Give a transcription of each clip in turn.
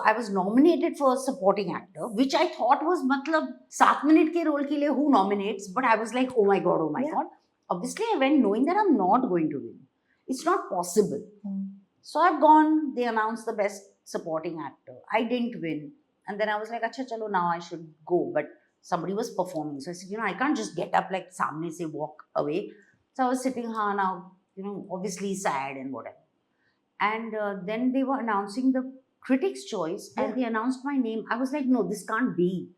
I was nominated for supporting actor, which I thought was matlab 7 minute ke role ke liye who nominates, but I was like, oh my god. Obviously, I went knowing that I'm not going to win. It's not possible. So I've gone, they announced the best supporting actor. I didn't win. And then I was like, acha chalo, now I should go. But somebody was performing. So I said, I can't just get up like samne se walk away. So I was sitting now, obviously sad and whatever. And then they were announcing the critics' choice and they announced my name. I was like, no, this can't be.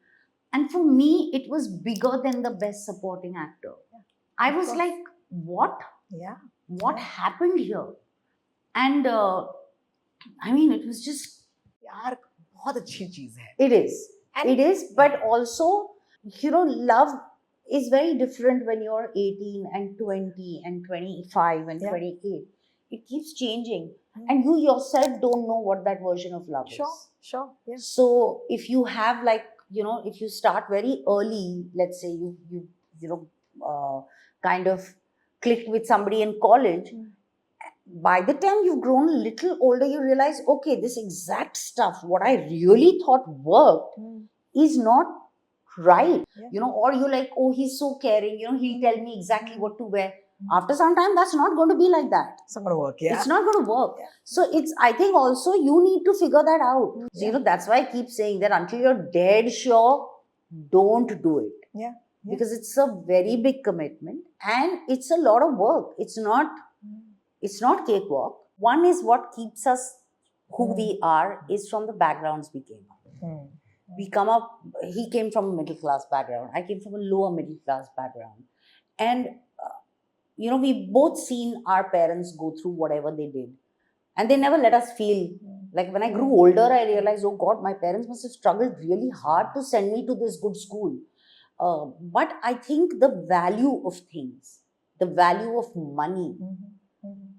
And for me, it was bigger than the best supporting actor. I was like, what? Yeah. What happened here? And I mean, it was just... यार बहुत अच्छी चीज है. It is. It is. But also, love is very different when you're 18 and 20 and 25 and 28. It keeps changing. And you yourself don't know what that version of love is. Sure. Yeah. So if you have if you start very early, let's say you kind of clicked with somebody in college, by the time you've grown a little older, you realize, okay, this exact stuff, what I really thought worked is not right. Or you're like, oh, he's so caring, he'll tell me exactly what to wear. After some time, that's not going to be like that. It's not going to work, yeah. It's not going to work. Yeah. So I think also you need to figure that out. So, that's why I keep saying that until you're dead sure, don't do it. Yeah. Because it's a very big commitment and it's a lot of work. It's not cakewalk. One is what keeps us who we are is from the backgrounds we came up. We come up, he came from a middle class background. I came from a lower middle class background. And we both seen our parents go through whatever they did. And they never let us feel. Like when I grew older, I realized, oh God, my parents must have struggled really hard to send me to this good school. But I think the value of things, the value of money,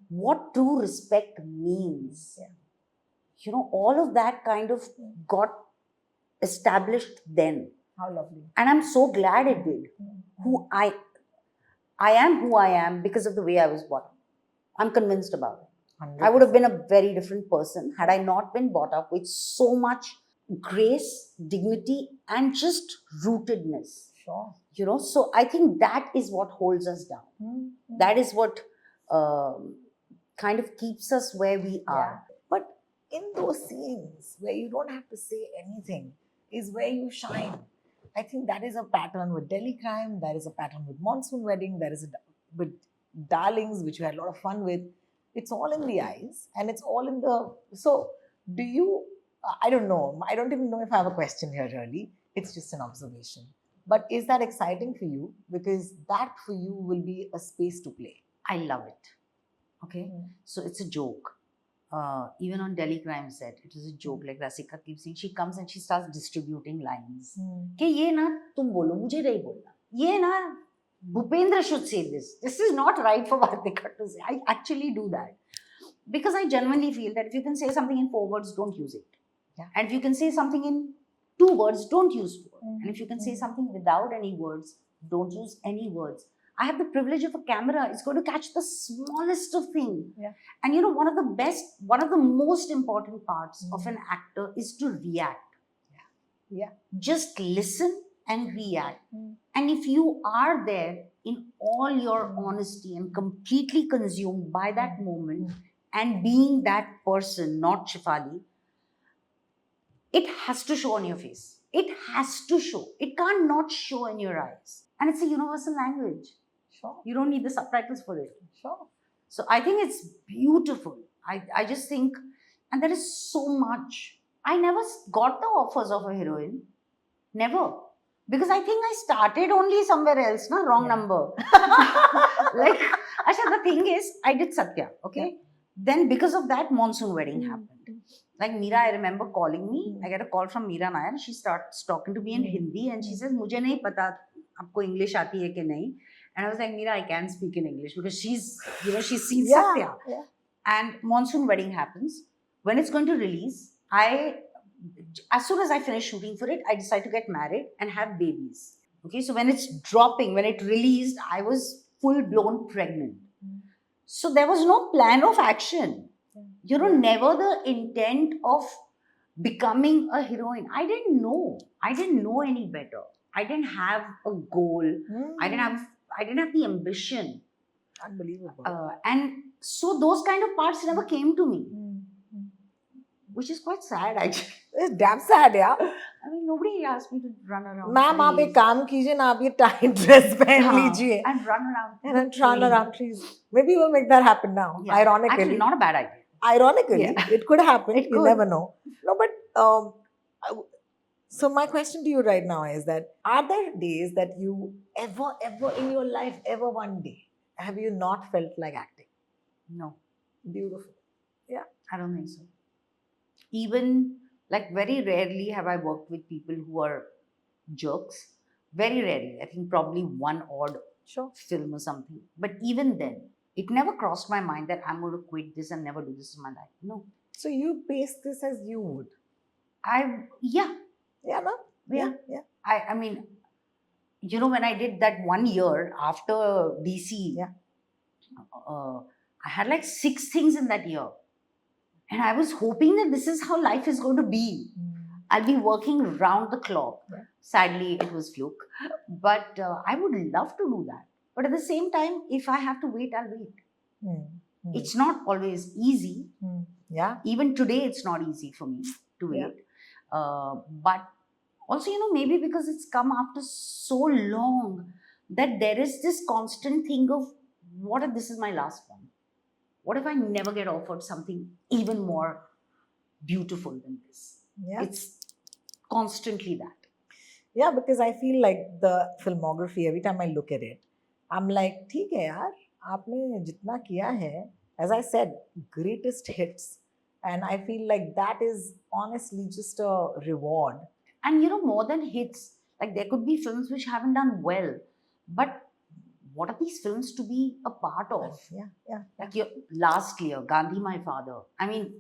what true respect means, all of that kind of got established then. How lovely. And I'm so glad it did. I am who I am because of the way I was brought up. I'm convinced about it. 100%. I would have been a very different person had I not been brought up with so much grace, dignity, and just rootedness. Sure. So I think that is what holds us down. That is what kind of keeps us where we are. Yeah. But in those scenes where you don't have to say anything is where you shine. I think that is a pattern with Delhi Crime, that is a pattern with Monsoon Wedding, that is with Darlings, which you had a lot of fun with. It's all in the eyes and it's all in the... So, do you... I don't know. I don't even know if I have a question here, really. It's just an observation. But is that exciting for you? Because that for you will be a space to play. I love it. Okay? So, it's a joke. Even on Delhi Crime set, it was a joke. Like Rasika keeps saying, she comes and she starts distributing lines. Ke ye na tum bolo, mujhe nahi bolna. Ye na Bhupendra should say this. This is not right for Vartika to say. I actually do that. Because I genuinely feel that if you can say something in 4 words, don't use it. Yeah. And if you can say something in 2 words, don't use 4. And if you can say something without any words, don't use any words. I have the privilege of a camera. It's going to catch the smallest of things. Yeah. And one of the most important parts of an actor is to react. Yeah. Just listen and react. And if you are there in all your honesty and completely consumed by that moment and being that person, not Shefali, it has to show on your face. It has to show. It can't not show in your eyes. And it's a universal language. Sure. You don't need the subtitles for it. Sure. So I think it's beautiful. I just think, and there is so much. I never got the offers of a heroine. Never. Because I think I started only somewhere else, wrong number. Like, Asha, the thing is, I did Satya, okay? Yeah. Then because of that, Monsoon Wedding happened. Like Meera, I remember calling me. I get a call from Meera Nair. She starts talking to me in Hindi and she says, "Mujhe nahi pata, aapko English aati hai ke nahi?" And I was like, Meera, I can speak in English because she's seen Satya. Yeah. And Monsoon Wedding happens. When it's going to release, as soon as I finish shooting for it, I decide to get married and have babies. Okay, so when it's dropping, when it released, I was full-blown pregnant. So there was no plan of action. Never the intent of becoming a heroine. I didn't know. I didn't know any better. I didn't have a goal. I didn't have the ambition. Unbelievable. And so those kind of parts never came to me, which is quite sad actually. It's damn sad, yeah. I mean, nobody asked me to run around. Ma'am आप एक trees. काम कीजिए ना, आप ये tight dress पहन हाँ, लीजिए and run around. and then run around trees. Maybe we'll make that happen now. Yeah. Ironically, Actually, not a bad idea. ironically, Yeah. it could happen. It You could. never know. No, but so my question to you right now is that are there days that you ever in your life, ever one day, have you not felt like acting? No, Beautiful. I don't think so. Even like very rarely have I worked with people who are jerks. Very rarely. I think probably one odd Sure. film or something. But even then, it never crossed my mind that I'm going to quit this and never do this in my life. No. So you pace this as you would. Yeah. Yeah, no? Yeah. Yeah. I mean, you know, when I did that 1 year after DC, Yeah. I had like 6 things in that year. And I was hoping that this is how life is going to be. I'll be working round the clock. Yeah. Sadly, it was fluke. But I would love to do that. But at the same time, if I have to wait, I'll wait. It's not always easy. Yeah. Even today, it's not easy for me to wait. But also, you know, maybe because it's come after so long that there is this constant thing of, what if this is my last one? What if I never get offered something even more beautiful than this? Yeah. It's constantly that. Yeah, because I feel like the filmography, every time I look at it, I'm like, ठीक है यार, आपने जितना किया है, as I said, greatest hits. And I feel like that is honestly just a reward. And you know, more than hits, like there could be films which haven't done well, but what are these films to be a part of? Yeah. Like your last year, Gandhi, My Father. I mean,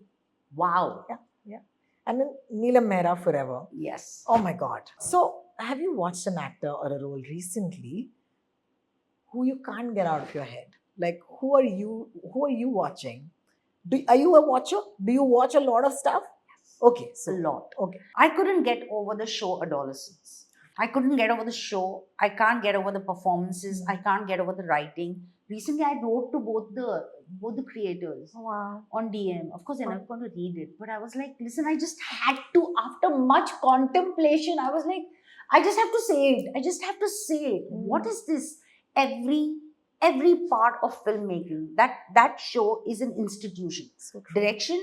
wow. Yeah. And then Neelam Mehra Forever. Yes. Oh my God. So, have you watched an actor or a role recently who you can't get out of your head? Like, who are you watching? Are you a watcher? Do you watch a lot of stuff? Okay. A So, lot. okay. I couldn't get over the show Adolescence. I couldn't get over the show. I can't get over the performances. I can't get over the writing. Recently, I wrote to both the creators Wow. on DM. Of course, they're not going to read it, but I was like, listen, I just had to. After much contemplation, I was like, I just have to say it. I just have to say it. What is this? Every part of filmmaking, that show is an institution. So true. Direction,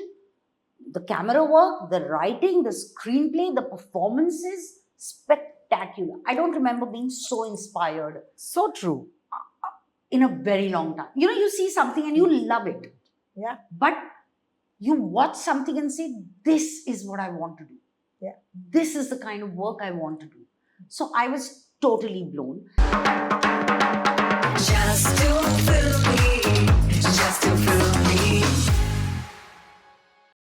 the camera work, the writing, the screenplay, the performances, spectacular. I don't remember being so inspired So true. in a very long time. You know, you see something and you love it. Yeah. But you watch something and say, this is what I want to do. Yeah. This is the kind of work I want to do. So I was totally blown. Just too filmy.